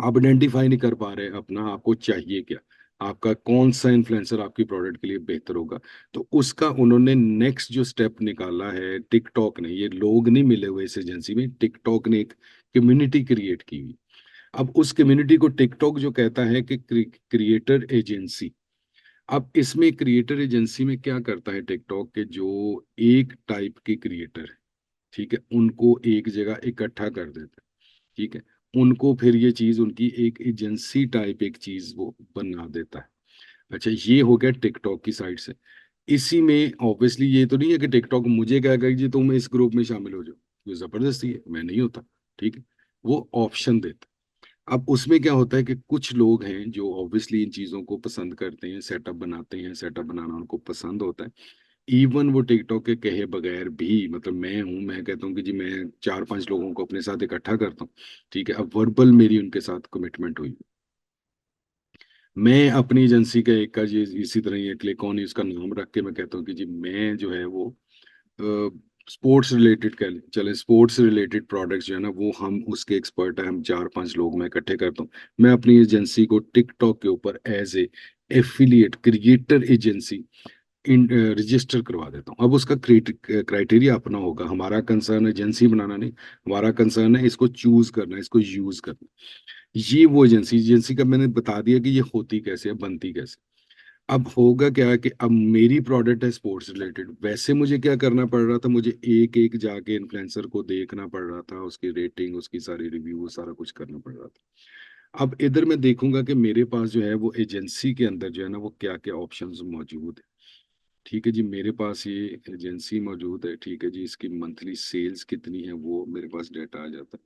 आप आइडेंटिफाई नहीं कर पा रहे अपना आपको चाहिए क्या, आपका कौन सा इन्फ्लुएंसर आपकी प्रोडक्ट के लिए बेहतर होगा। तो उसका उन्होंने नेक्स्ट जो स्टेप निकाला है, टिकटॉक ने, ये लोग नहीं मिले हुए इस एजेंसी में, टिकटॉक ने एक कम्युनिटी क्रिएट की हुई। अब उस कम्युनिटी को टिकटॉक जो कहता है कि क्रिएटर एजेंसी। अब इसमें क्रिएटर एजेंसी में क्या करता है टिकटॉक के, जो एक टाइप के क्रिएटर है, ठीक है, उनको एक जगह इकट्ठा कर देता है, ठीक है, उनको फिर ये चीज उनकी एक एजेंसी टाइप एक चीज वो बना देता है। अच्छा, ये हो गया टिकटॉक की साइड से। इसी में ऑब्वियसली ये तो नहीं है कि टिकटॉक मुझे क्या कहे जी तुम इस ग्रुप में शामिल हो जाओ, ये जबरदस्ती है, मैं नहीं होता, ठीक है, वो ऑप्शन देता है। अब उसमें क्या होता है कि कुछ लोग हैं जो ऑब्वियसली इन चीजों को पसंद करते हैं, सेटअप बनाते हैं, सेटअप बनाना उनको पसंद होता है। इवन वो टिकटॉक के कहे बगैर भी, मतलब मैं हूं, मैं कहता हूँ कि जी मैं 4-5 लोगों को अपने साथ इकट्ठा करता हूँ, ठीक है, अब वर्बल मेरी उनके साथ कमिटमेंट हुई, मैं अपनी एजेंसी का एक का जी इसी तरह ये क्लिक ऑन इसका नाम रख के मैं कहता हूँ कि जी मैं जो है वो स्पोर्ट्स रिलेटेड कह लें, चले स्पोर्ट्स रिलेटेड प्रोडक्ट्स जो है ना वो हम उसके एक्सपर्ट हैं, हम 4-5 लोग मैं इकट्ठे करता हूँ। मैं अपनी एजेंसी को टिकटॉक के ऊपर as a affiliate creator agency इन रजिस्टर करवा देता हूँ। अब उसका क्राइटेरिया अपना होगा, हमारा कंसर्न एजेंसी बनाना नहीं, हमारा कंसर्न है इसको चूज करना, इसको यूज करना। ये वो एजेंसी एजेंसी का मैंने बता दिया कि ये होती कैसे है, बनती कैसे। अब होगा क्या है कि अब मेरी प्रोडक्ट है स्पोर्ट्स रिलेटेड, वैसे मुझे क्या करना पड़ रहा था, मुझे एक एक जाके इन्फ्लुएंसर को देखना पड़ रहा था, उसकी रेटिंग, उसकी सारी रिव्यू, सारा कुछ करना पड़ रहा था। अब इधर मैं देखूंगा कि मेरे पास जो है वो एजेंसी के अंदर जो है ना वो क्या क्या ऑप्शंस मौजूद है। ठीक है जी, मेरे पास ये एजेंसी मौजूद है, ठीक है जी, इसकी मंथली सेल्स कितनी है वो मेरे पास डाटा आ जाता है।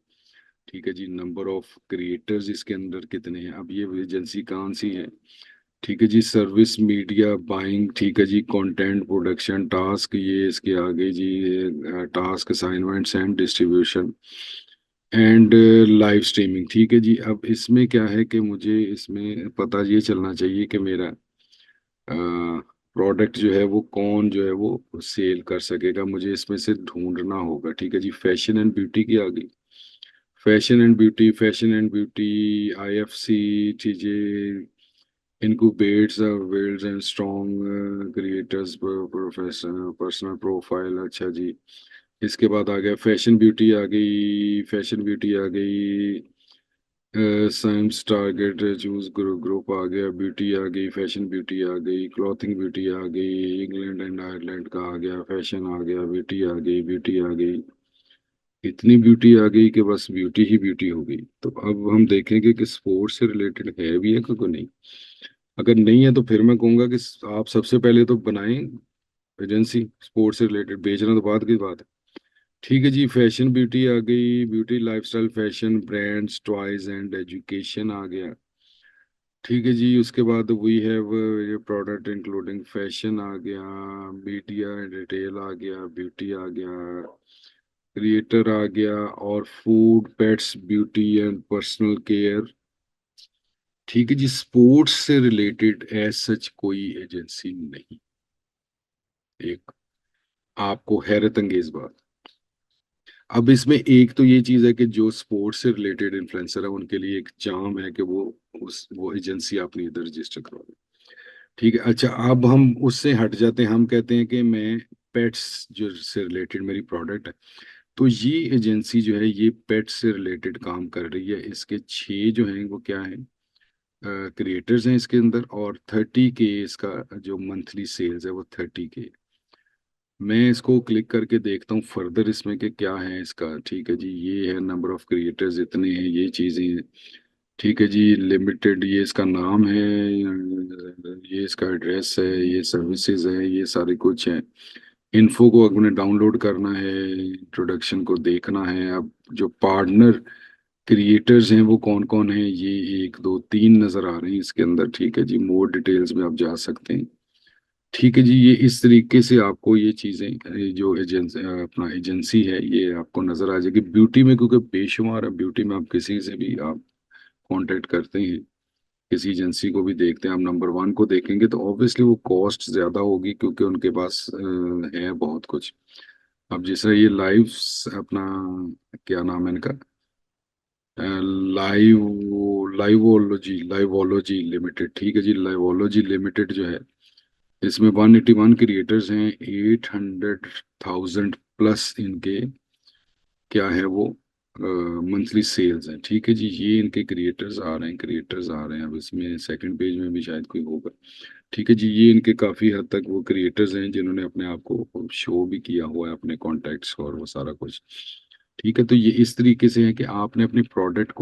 ठीक है जी, नंबर ऑफ क्रिएटर्स इसके अंदर कितने हैं, अब ये एजेंसी कौन सी है। ठीक है जी, सर्विस मीडिया बाइंग, ठीक है जी, कंटेंट प्रोडक्शन टास्क, ये इसके आगे जी task assignments and distribution and live streaming. ठीक है जी, अब इसमें क्या है कि मुझे इसमें पता ये चलना चाहिए कि मेरा प्रोडक्ट जो है वो कौन जो है वो सेल कर सकेगा, मुझे इसमें से ढूंढना होगा। ठीक है जी, फैशन एंड ब्यूटी की आ गई, fashion and beauty, fashion and beauty, IFC चीजें, incubates builds and strong creators professional personal profile. अच्छा जी, इसके बाद आ गया फैशन ब्यूटी आ गई, फैशन ब्यूटी आ गई, साइंस टारगेट चूज ग्रुप आ गया, ब्यूटी आ गई, फैशन ब्यूटी आ गई, क्लॉथिंग ब्यूटी आ गई, इंग्लैंड एंड आयरलैंड का आ गया, फैशन आ गया, ब्यूटी आ गई, ब्यूटी आ गई, इतनी ब्यूटी आ गई कि बस ब्यूटी ही ब्यूटी हो गई। तो अब हम देखेंगे कि स्पोर्ट्स से रिलेटेड है भी है कि नहीं। अगर नहीं है तो फिर मैं कहूंगा कि आप सबसे पहले तो बनाएं एजेंसी, स्पोर्ट्स से रिलेटेड, बेचना तो बाद की बात है। ठीक है जी, फैशन ब्यूटी आ गई, beauty lifestyle fashion brands toys and education आ गया। ठीक है जी, उसके बाद वी हैव ये प्रोडक्ट इंक्लूडिंग फैशन आ गया, मीडिया एंड रिटेल आ गया, ब्यूटी आ गया, क्रिएटर आ गया, और food pets beauty and personal care. ठीक है जी, स्पोर्ट्स से रिलेटेड एज सच कोई एजेंसी नहीं। एक आपको हैरत अंगेज बात, अब इसमें एक तो ये चीज है कि जो स्पोर्ट्स से रिलेटेड इन्फ्लुएंसर है उनके लिए एक चाम है कि वो एजेंसी अपनी इधर रजिस्टर करवा दें। ठीक है, अच्छा, अब हम उससे हट जाते हैं, हम कहते हैं कि मैं पेट्स जो से रिलेटेड मेरी प्रोडक्ट है, तो ये एजेंसी जो है ये पेट्स से रिलेटेड काम कर रही है। इसके 6 जो हैं वो क्या है, क्रिएटर्स हैं इसके अंदर, और 30K इसका जो मंथली सेल्स है वो 30K। मैं इसको क्लिक करके देखता हूँ फर्दर इसमें कि क्या है इसका। ठीक है जी, ये है नंबर ऑफ क्रिएटर्स इतने हैं, ये चीज़ें हैं। ठीक है जी, लिमिटेड ये इसका नाम है, ये इसका एड्रेस है, ये सर्विसेज है, ये सारे कुछ है। इन्फो को अगर डाउनलोड करना है, इंट्रोडक्शन को देखना है। अब जो पार्टनर क्रिएटर्स हैं वो कौन कौन है, ये 1 2 3 नज़र आ रहे हैं इसके अंदर। ठीक है जी, मोर डिटेल्स में आप जा सकते हैं। ठीक है जी, ये इस तरीके से आपको ये चीज़ें जो एजेंसी अपना एजेंसी है ये आपको नज़र आ जाएगी ब्यूटी में, क्योंकि बेशुमार है ब्यूटी में, आप किसी से भी आप कांटेक्ट करते हैं, किसी एजेंसी को भी देखते हैं, आप नंबर 1 को देखेंगे तो ऑब्वियसली वो कॉस्ट ज़्यादा होगी क्योंकि उनके पास है बहुत कुछ। अब जैसे ये अपना क्या नाम है इनका, लाइव लाइवोलॉजी लिमिटेड, ठीक है जी। लाइवोलॉजी लिमिटेड जो है, इसमें 181 क्रिएटर्स हैं, 800,000 प्लस इनके क्या है वो मंथली सेल्स हैं, ठीक है जी। ये इनके क्रिएटर्स आ रहे हैं, अब इसमें सेकंड पेज में भी शायद कोई होगा, ठीक है जी। ये इनके काफ़ी हद तक वो क्रिएटर्स हैं जिन्होंने अपने आप को शो भी किया हुआ है, अपने कॉन्टैक्ट्स और वो सारा कुछ, ठीक है। तो ये इस तरीके से है कि आपने अपनी प्रोडक्ट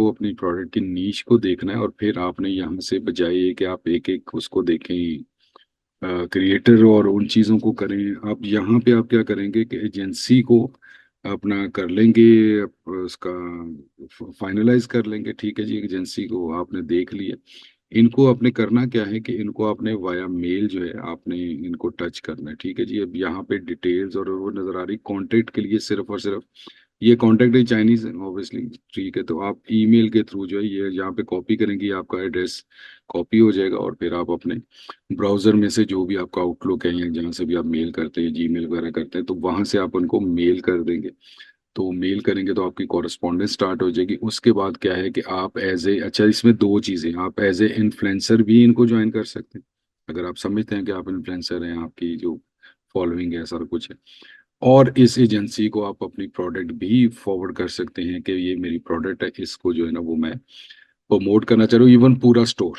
की नीश को देखना है, और फिर आपने यहाँ से बजाय ये कि आप एक एक उसको देखें क्रिएटर और उन चीज़ों को करें, आप यहाँ पे आप क्या करेंगे कि एजेंसी को अपना कर लेंगे, उसका फाइनलाइज कर लेंगे, ठीक है जी। एजेंसी को आपने देख लिया, इनको आपने करना क्या है कि इनको आपने वाया मेल जो है आपने इनको टच करना है, ठीक है जी। अब यहाँ पे डिटेल्स और वो नज़र आ रही, कॉन्टेक्ट के लिए सिर्फ और सिर्फ ये कॉन्टेक्ट है चाइनीज ऑब्वियसली, ठीक है। तो आप ईमेल के थ्रू जो है ये यहाँ पे कॉपी करेंगे, आपका एड्रेस कॉपी हो जाएगा, और फिर आप अपने ब्राउजर में से जो भी आपका आउटलुक है या जहाँ से भी आप मेल करते हैं, जीमेल वगैरह करते हैं, तो वहाँ से आप उनको मेल कर देंगे। तो मेल करेंगे तो आपकी कॉरेस्पॉन्डेंस स्टार्ट हो जाएगी। उसके बाद क्या है कि आप एज ए, अच्छा इसमें दो चीज़ें, आप एज ए इन्फ्लुएंसर भी इनको ज्वाइन कर सकते हैं, अगर आप समझते हैं कि आप इन्फ्लुएंसर हैं, आपकी जो फॉलोइंग है सारा कुछ है। और इस एजेंसी को आप अपनी प्रोडक्ट भी फॉरवर्ड कर सकते हैं कि ये मेरी प्रोडक्ट है, इसको जो है ना वो मैं प्रमोट करना चाह रहा हूँ। इवन पूरा स्टोर,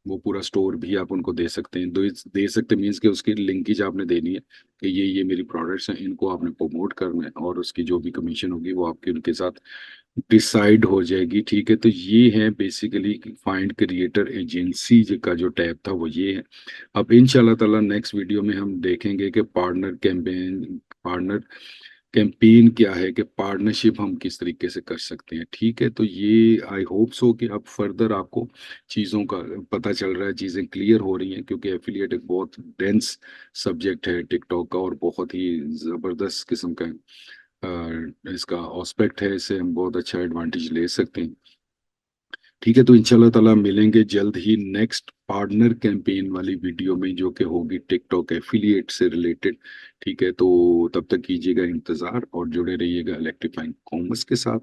वो पूरा स्टोर भी आप उनको दे सकते हैं। दे सकते मीन्स कि उसकी लिंकेज आपने देनी है कि ये मेरी प्रोडक्ट्स हैं, इनको आपने प्रमोट करना है, और उसकी जो भी कमीशन होगी वो आपकी उनके साथ डिसाइड हो जाएगी, ठीक है। तो ये है बेसिकली फाइंड क्रिएटर एजेंसी का जो टैब था वो ये है। अब इंशाल्लाह ताला नेक्स्ट वीडियो में हम देखेंगे कि पार्टनर कैंपेन क्या है, कि पार्टनरशिप हम किस तरीके से कर सकते हैं, ठीक है। तो ये आई होप सो कि अब फर्दर आपको चीज़ों का पता चल रहा है, चीज़ें क्लियर हो रही हैं, क्योंकि एफिलिएट एक बहुत डेंस सब्जेक्ट है टिकटॉक का, और बहुत ही ज़बरदस्त किस्म का इसका ऑस्पेक्ट है, इससे हम बहुत अच्छा एडवांटेज ले सकते हैं, ठीक है। तो इंशाल्लाह ताला मिलेंगे जल्द ही नेक्स्ट पार्टनर कैंपेन वाली वीडियो में, जो कि होगी टिकटॉक एफिलिएट से रिलेटेड, ठीक है। तो तब तक कीजिएगा इंतज़ार और जुड़े रहिएगा इलेक्ट्रीफाइंग कॉमर्स के साथ।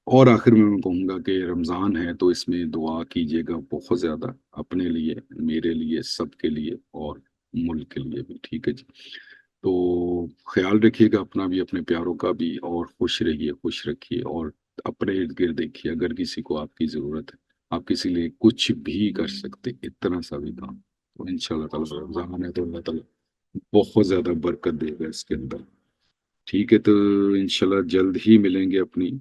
और आखिर में मैं कहूँगा कि रमज़ान है तो इसमें दुआ कीजिएगा बहुत ज़्यादा, अपने लिए, मेरे लिए, सबके लिए, और मुल्क के लिए भी, ठीक है जी। तो ख्याल रखिएगा अपना भी, अपने प्यारों का भी, और खुश रहिए, खुश रखिए, और अपने इर्द गिर्द देखिए, अगर किसी को आपकी ज़रूरत है, आप किसी लिए कुछ भी कर सकते, इतना सा भी काम, तो इंशाल्लाह ताला रमज़ान है तो अल्लाह ताला बहुत ज़्यादा बरकत देगा इसके अंदर, ठीक है। तो इंशाल्लाह जल्द ही मिलेंगे अपनी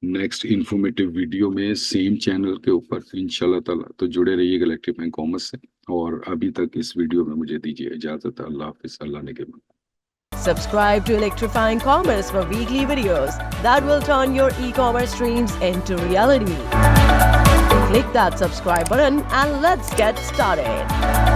नेक्स्ट इंफॉर्मेटिव वीडियो में, सेम चैनल के ऊपर इंशाल्लाह ताला। तो जुड़े रहिएगा इलेक्ट्रीफाइंग कॉमर्स से, और अभी तक इस वीडियो में मुझे दीजिए इजाज़त। अल्लाह हाफिज़, अल्लाह ने के। Subscribe to Electrifying Commerce for weekly videos that will turn your e-commerce dreams into reality. Click that subscribe button and let's get started.